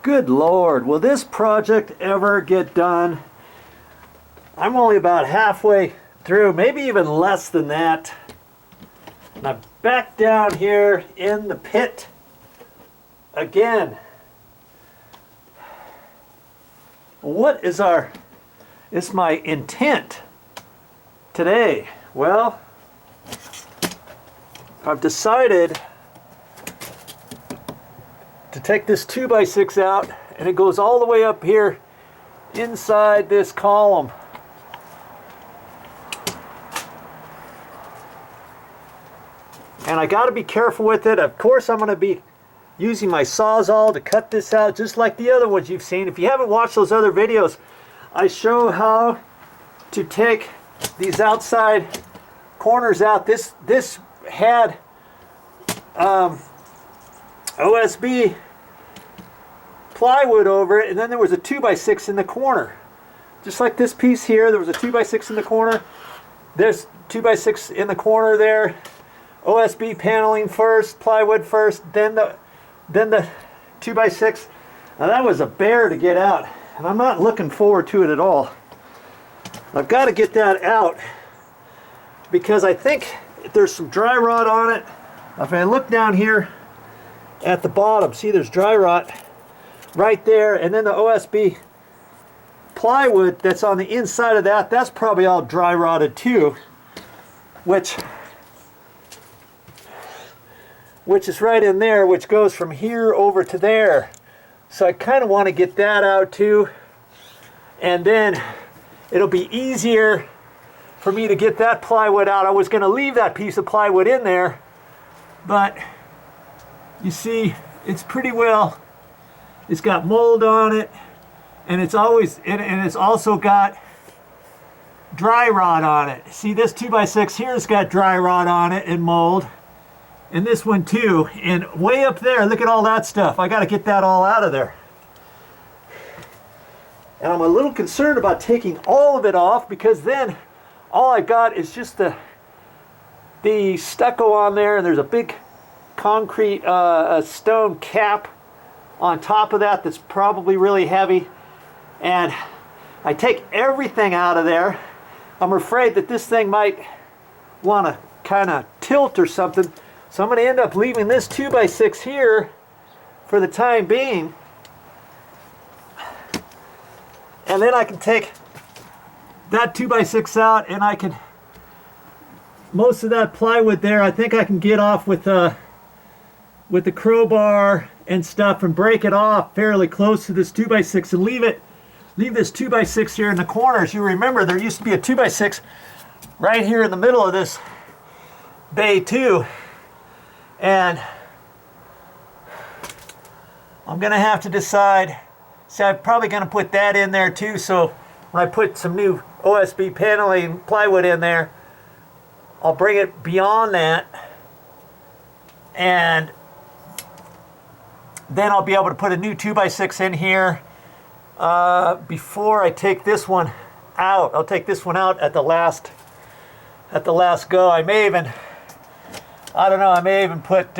Good Lord, will this project ever get done? I'm only about halfway through, maybe even less than that. And I'm back down here in the pit again. What is my intent today? Well, I've decided to take this 2x6 out, and it goes all the way up here inside this column. And I got to be careful with it. Of course, I'm going to be using my Sawzall to cut this out, just like the other ones you've seen. If you haven't watched those other videos, I show how to take these outside corners out. This had OSB plywood over it, and then there was a 2x6 in the corner. Just like this piece here, there was a 2x6 in the corner. There's 2x6 in the corner there. OSB paneling first, plywood first, then the 2x6. Now that was a bear to get out, and I'm not looking forward to it at all. I've got to get that out because I think there's some dry rot on it. If I look down here at the bottom, see there's dry rot right there, and then the OSB plywood that's on the inside of that, that's probably all dry rotted too, which is right in there, which goes from here over to there. So I kind of want to get that out too, and then it'll be easier for me to get that plywood out. I was going to leave that piece of plywood in there, but you see it's pretty well, it's got mold on it, and it's also got dry rot on it. See, this 2x6 here has got dry rot on it and mold, and this one too. And way up there, look at all that stuff. I got to get that all out of there. And I'm a little concerned about taking all of it off, because then all I got is just the stucco on there, and there's a big concrete stone cap on top of that that's probably really heavy. And I take everything out of there. I'm afraid that this thing might want to kind of tilt or something. So I'm going to end up leaving this 2x6 here for the time being. And then I can take that 2x6 out, and I can, most of that plywood there, I think I can get off with the crowbar and stuff and break it off fairly close to this 2x6 and leave this 2x6 here in the corners. You remember there used to be a 2x6 right here in the middle of this bay too. And I'm going to have to decide. See, I'm probably going to put that in there too, so when I put some new OSB paneling plywood in there, I'll bring it beyond that, and then I'll be able to put a new 2x6 in here before I take this one out. I'll take this one out at the last go. I may even, I don't know, I may even put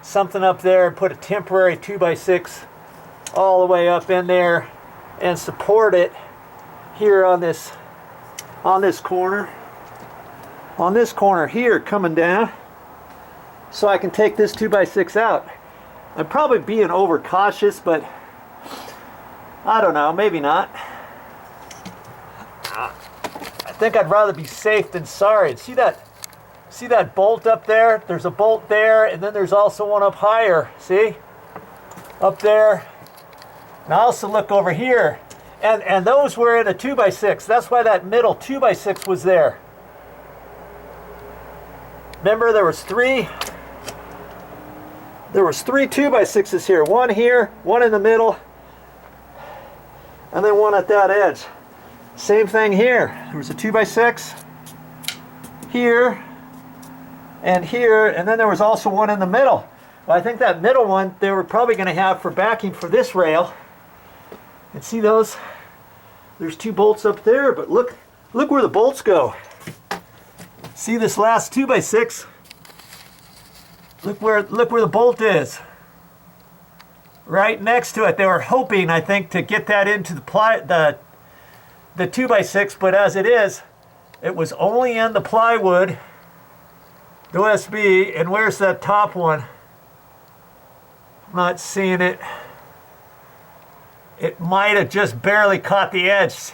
something up there and put a temporary 2x6 all the way up in there and support it here on this corner here coming down, so I can take this 2x6 out. I'm probably being overcautious, but I don't know, maybe not. I think I'd rather be safe than sorry. See that bolt up there? There's a bolt there, and then there's also one up higher. See? Up there. And I also look over here, and those were in a 2x6. That's why that middle 2x6 was there. Remember, there was three 2x6s here. One here, one in the middle, and then one at that edge. Same thing here. There was a 2x6 here and here, and then there was also one in the middle. Well, I think that middle one they were probably going to have for backing for this rail. And see those? There's two bolts up there, but look where the bolts go. See this last 2x6? Look where the bolt is. right next to it. They were hoping, I think, to get that into the 2x6, but as it is, it was only in the plywood, the OSB, and where's that top one? I'm not seeing it. It might have just barely caught the edge.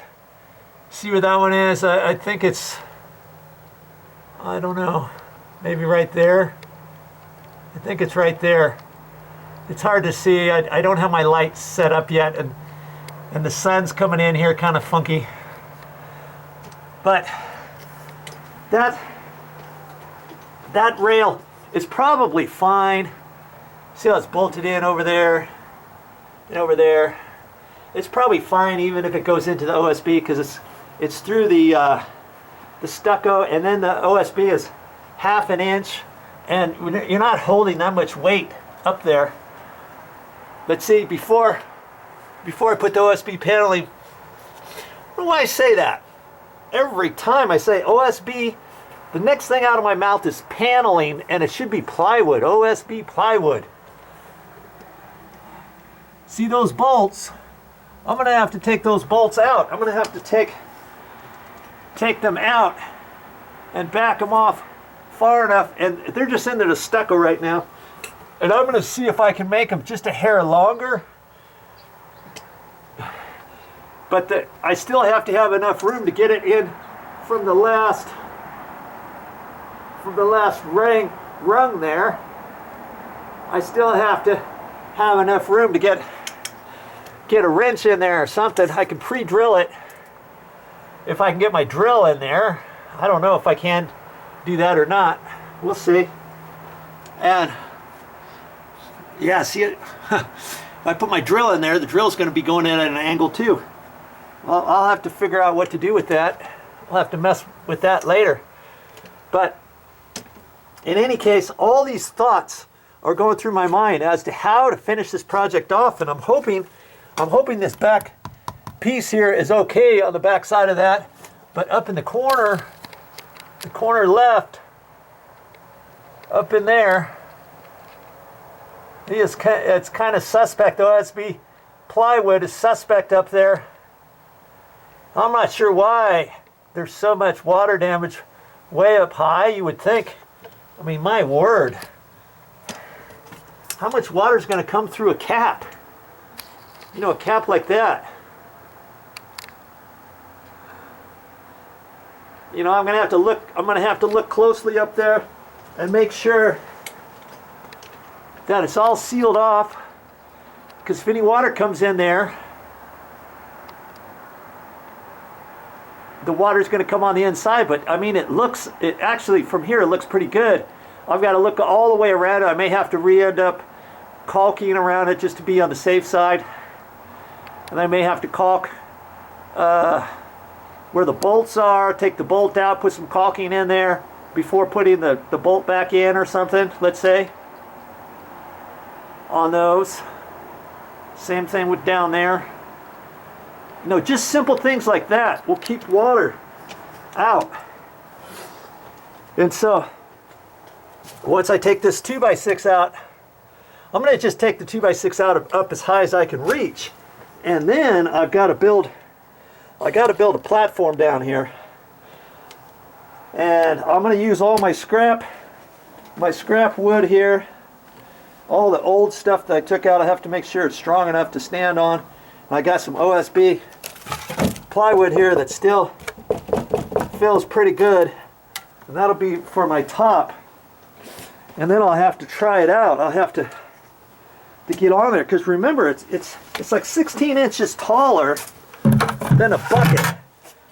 See where that one is? I think it's, I don't know, maybe right there. I think it's right there. It's hard to see. I don't have my lights set up yet, and the sun's coming in here kind of funky. But that rail is probably fine. See how it's bolted in over there and over there. It's probably fine even if it goes into the OSB, because it's through the stucco, and then the OSB is 1/2 inch, and you're not holding that much weight up there. But see, before I put the OSB paneling, I don't know why I say that. Every time I say OSB, the next thing out of my mouth is paneling, and it should be plywood, OSB plywood. See those bolts? I'm going to have to take those bolts out. I'm going to have to take them out and back them off far enough, and they're just into the stucco right now. And I'm going to see if I can make them just a hair longer. But I still have to have enough room to get it in from the last rung there. I still have to have enough room to get a wrench in there or something. I can pre-drill it if I can get my drill in there. I don't know if I can do that or not. We'll see. And yeah, see it? If I put my drill in there, the drill's going to be going in at an angle too. Well, I'll have to figure out what to do with that. I'll have to mess with that later. But in any case, all these thoughts are going through my mind as to how to finish this project off, and I'm hoping this back piece here is okay on the back side of that. But up in the corner left, up in there, it's kind of suspect. The OSB plywood is suspect up there. I'm not sure why there's so much water damage way up high. You would think, I mean, my word, how much water is going to come through a cap? You know, a cap like that. You know, I'm going to have to look closely up there and make sure that it's all sealed off, because if any water comes in there, the water's going to come on the inside. But I mean, it actually from here it looks pretty good. I've got to look all the way around it. I may have to end up caulking around it just to be on the safe side, and I may have to caulk where the bolts are, take the bolt out, put some caulking in there before putting the bolt back in or something, let's say, on those. Same thing with down there. You know, just simple things like that will keep water out. And so once I take this 2x6 out, I'm going to just take the 2x6 out up as high as I can reach, and then I've got to build a platform down here, and I'm going to use all my scrap wood here, all the old stuff that I took out. I have to make sure it's strong enough to stand on. And I got some OSB plywood here that still feels pretty good, and that'll be for my top. And then I'll have to try it out. I'll have to get on there, because remember, it's like 16 inches taller than a bucket.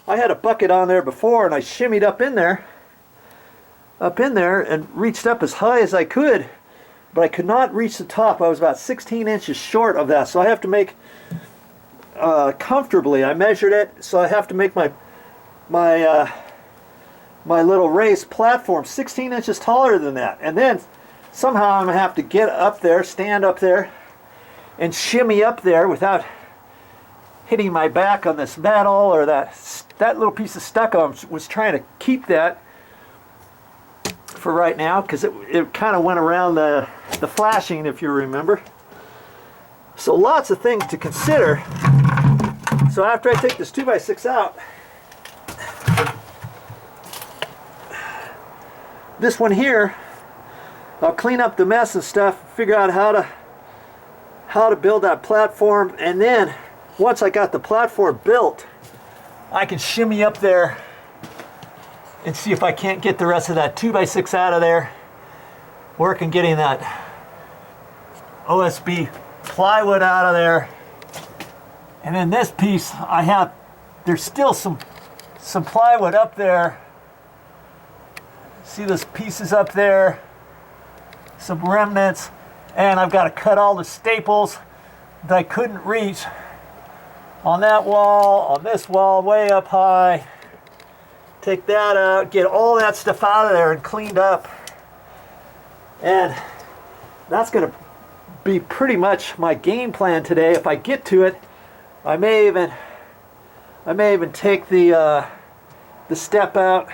I had a bucket on there before, and I shimmied up in there and reached up as high as I could, but I could not reach the top. I was about 16 inches short of that, so I have to make comfortably. I measured it, so I have to make my little raised platform 16 inches taller than that, and then somehow I'm gonna have to get up there, stand up there, and shimmy up there without hitting my back on this metal or that little piece of stucco. I was trying to keep that for right now, because it kind of went around the flashing, if you remember. So lots of things to consider. So after I take this 2x6 out, this one here, I'll clean up the mess and stuff, figure out how to build that platform, and then once I got the platform built, I can shimmy up there and see if I can't get the rest of that 2x6 out of there. Work on getting that OSB plywood out of there. And then this piece, there's still some plywood up there. See those pieces up there? Some remnants. And I've got to cut all the staples that I couldn't reach on that wall, on this wall, way up high. Take that out, get all that stuff out of there and cleaned up. And that's going to be pretty much my game plan today. If I get to it, I may even take the step out.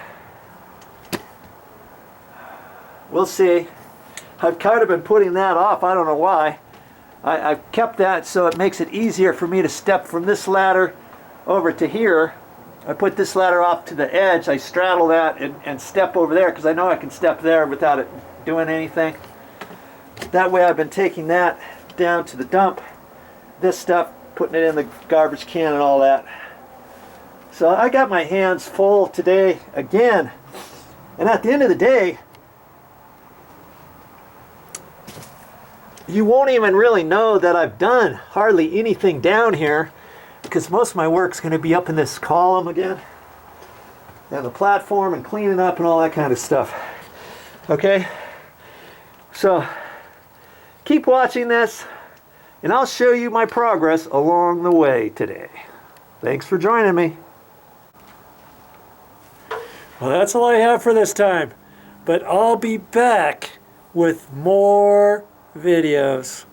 We'll see. I've kind of been putting that off. I don't know why. I've kept that so it makes it easier for me to step from this ladder over to here. I put this ladder off to the edge. I straddle that and step over there because I know I can step there without it doing anything. That way I've been taking that down to the dump. This stuff, putting it in the garbage can and all that. So I got my hands full today again. And at the end of the day, you won't even really know that I've done hardly anything down here because most of my work's going to be up in this column again and the platform and cleaning up and all that kind of stuff. Okay, so keep watching this and I'll show you my progress along the way today. Thanks for joining me. Well, that's all I have for this time, but I'll be back with more videos.